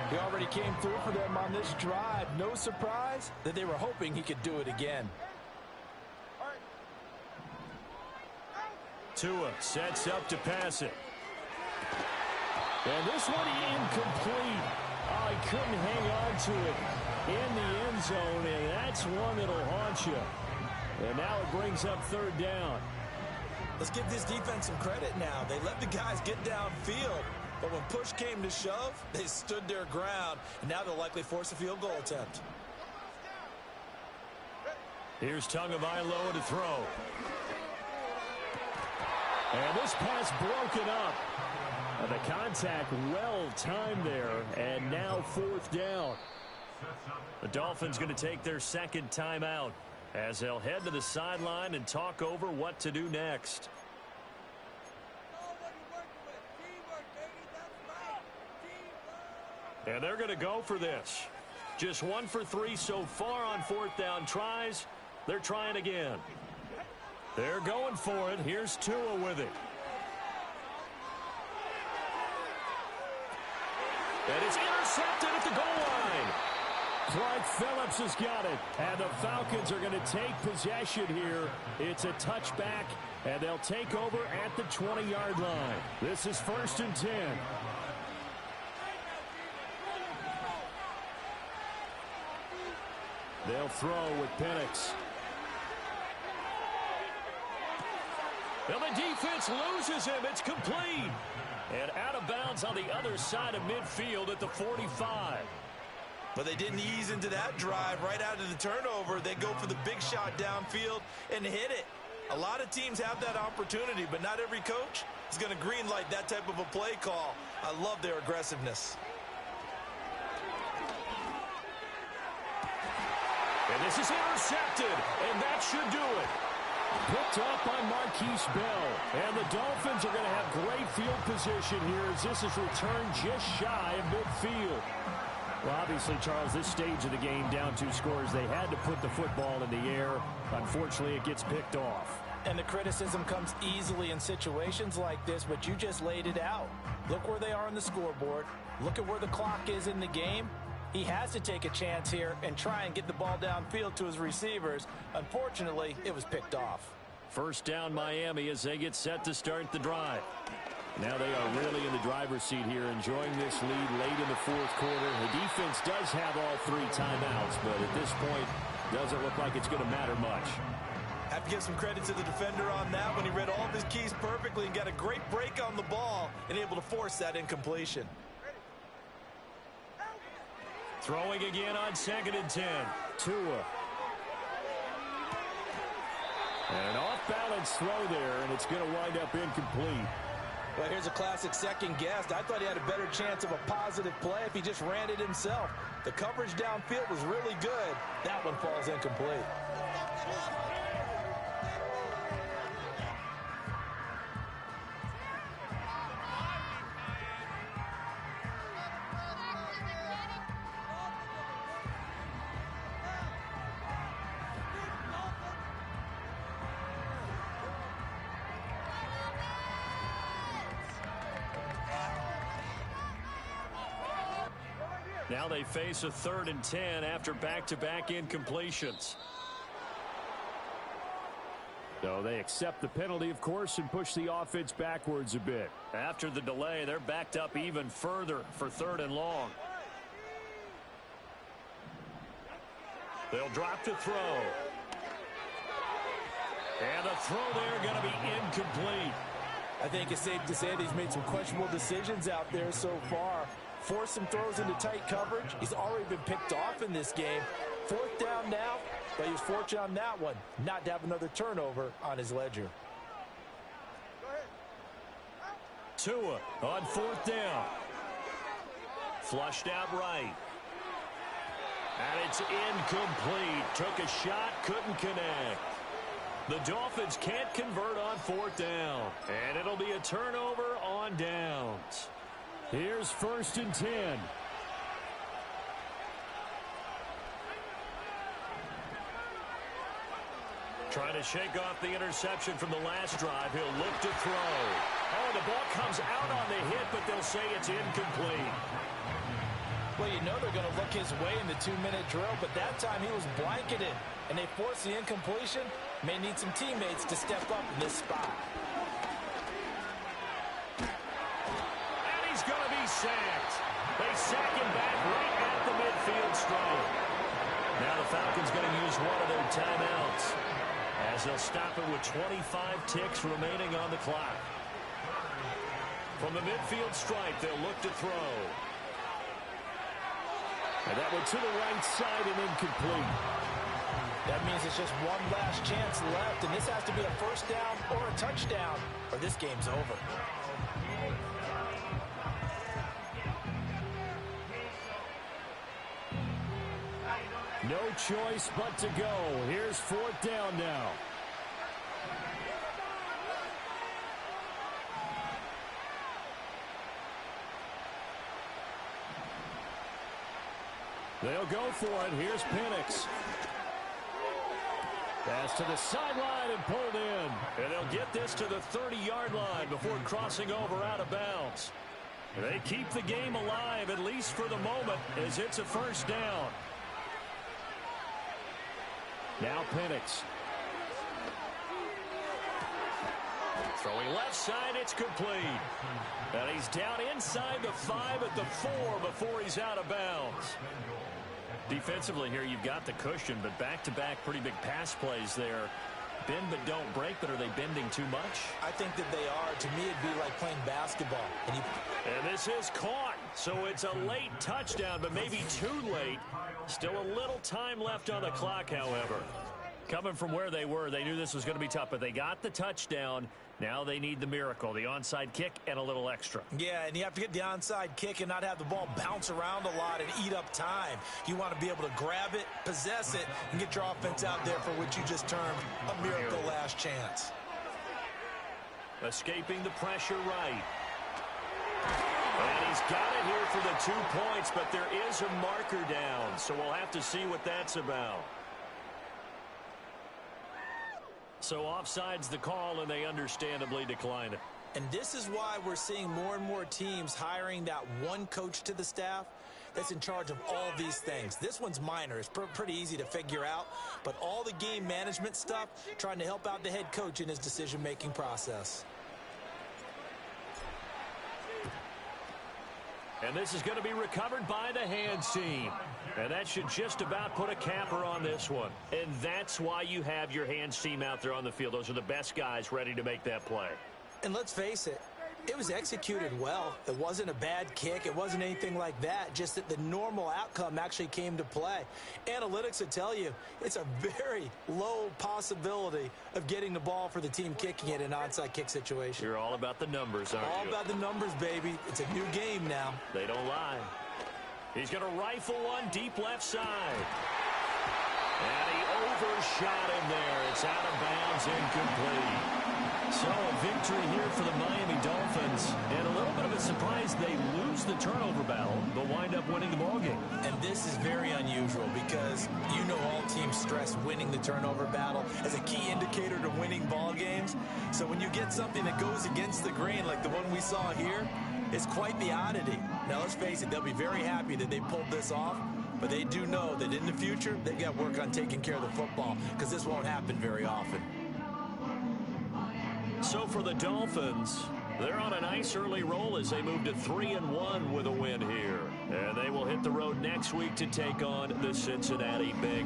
He already came through for them on this drive. No surprise that they were hoping he could do it again. Tua sets up to pass it. And this one incomplete. Oh, he couldn't hang on to it in the end zone, and that's one that'll haunt you. And now it brings up 3rd down. Let's give this defense some credit now. They let the guys get downfield. But when push came to shove, they stood their ground, and now they'll likely force a field goal attempt. Here's Tagovailoa to throw. And this pass broken up. The contact well timed there, and now 4th down. The Dolphins going to take their second timeout as they'll head to the sideline and talk over what to do next. And they're going to go for this. Just 1 for 3 so far on 4th down tries. They're trying again. They're going for it. Here's Tua with it. And it's intercepted at the goal line. Clark Phillips has got it. And the Falcons are going to take possession here. It's a touchback, and they'll take over at the 20-yard line. This is 1st and 10. They'll throw with Penix. And the defense loses him. It's complete. And out of bounds on the other side of midfield at the 45. But they didn't ease into that drive right out of the turnover. They go for the big shot downfield and hit it. A lot of teams have that opportunity, but not every coach is going to greenlight that type of a play call. I love their aggressiveness. And this is intercepted, and that should do it. Picked up by Marquise Bell. And the Dolphins are going to have great field position here as this is returned just shy of midfield. Well, obviously, Charles, this stage of the game, down 2 scores, they had to put the football in the air. Unfortunately, it gets picked off. And the criticism comes easily in situations like this, but you just laid it out. Look where they are on the scoreboard. Look at where the clock is in the game. He has to take a chance here and try and get the ball downfield to his receivers. Unfortunately, it was picked off. 1st down Miami as they get set to start the drive. Now they are really in the driver's seat here, enjoying this lead late in the 4th quarter. The defense does have all 3 timeouts, but at this point, doesn't look like it's going to matter much. Have to give some credit to the defender on that when he read all of his keys perfectly and got a great break on the ball and able to force that incompletion. Throwing again on 2nd and 10. Tua. And an off-balance throw there, and it's going to wind up incomplete. Well, here's a classic second guess. I thought he had a better chance of a positive play if he just ran it himself. The coverage downfield was really good. That one falls incomplete. Now they face a 3rd and 10 after back-to-back incompletions. So they accept the penalty, of course, and push the offense backwards a bit. After the delay, they're backed up even further for 3rd and long. They'll drop to throw. And the throw there going to be incomplete. I think it's safe to say that he's made some questionable decisions out there so far. Forced some throws into tight coverage. He's already been picked off in this game. 4th down now, but he was fortunate on that one not to have another turnover on his ledger. Tua on 4th down. Flushed out right. And it's incomplete. Took a shot, couldn't connect. The Dolphins can't convert on 4th down. And it'll be a turnover on downs. Here's 1st and 10. Trying to shake off the interception from the last drive. He'll look to throw. Oh, the ball comes out on the hit, but they'll say it's incomplete. Well, you know they're going to look his way in the 2-minute drill, but that time he was blanketed, and they forced the incompletion. May need some teammates to step up in this spot. He's going to be sacked. They sack him back right at the midfield stripe. Now the Falcons going to use one of their timeouts as they'll stop it with 25 ticks remaining on the clock. From the midfield stripe, they'll look to throw. And that one to the right side and incomplete. That means it's just one last chance left, and this has to be a first down or a touchdown, or this game's over. No choice but to go. Here's fourth down now. They'll go for it. Here's Penix. Pass to the sideline and pulled in. And they'll get this to the 30-yard line before crossing over out of bounds. They keep the game alive, at least for the moment, as it's a first down. Now Penix. Throwing left side, it's complete. And he's down inside the 5 at the 4 before he's out of bounds. Defensively here, you've got the cushion, but back-to-back pretty big pass plays there. Bend but don't break, but are they bending too much? I think that they are. To me, it'd be like playing basketball. And this is caught, so it's a late touchdown, but maybe too late. Still a little time left on the clock, however. Coming from where they were, they knew this was going to be tough, but they got the touchdown. Now they need the miracle, the onside kick and a little extra. Yeah, and you have to get the onside kick and not have the ball bounce around a lot and eat up time. You want to be able to grab it, possess it, and get your offense out there for what you just termed a miracle last chance. Escaping the pressure right. And he's got it here for the 2 points, but there is a marker down, so we'll have to see what that's about. So offside's the call, and they understandably decline it. And this is why we're seeing more and more teams hiring that one coach to the staff that's in charge of all these things. This one's minor. It's pretty easy to figure out. But all the game management stuff, trying to help out the head coach in his decision-making process. And this is going to be recovered by the hands team. And that should just about put a capper on this one. And that's why you have your hands team out there on the field. Those are the best guys ready to make that play. And let's face it, it was executed well. It wasn't a bad kick. It wasn't anything like that. Just that the normal outcome actually came to play. Analytics will tell you it's a very low possibility of getting the ball for the team kicking it in an onside kick situation. You're all about the numbers, aren't you? All about the numbers, baby. It's a new game now. They don't lie. He's going to rifle one deep left side. And he overshot him there. It's out of bounds, incomplete. So a victory here for the Miami Dolphins. And a little bit of a surprise, they lose the turnover battle, but wind up winning the ballgame. And this is very unusual because you know all teams stress winning the turnover battle as a key indicator to winning ball games. So when you get something that goes against the grain like the one we saw here, it's quite the oddity. Now, let's face it, they'll be very happy that they pulled this off, but they do know that in the future, they've got to work on taking care of the football because this won't happen very often. So for the Dolphins, they're on a nice early roll as they move to 3-1 with a win here. And they will hit the road next week to take on the Cincinnati Bengals.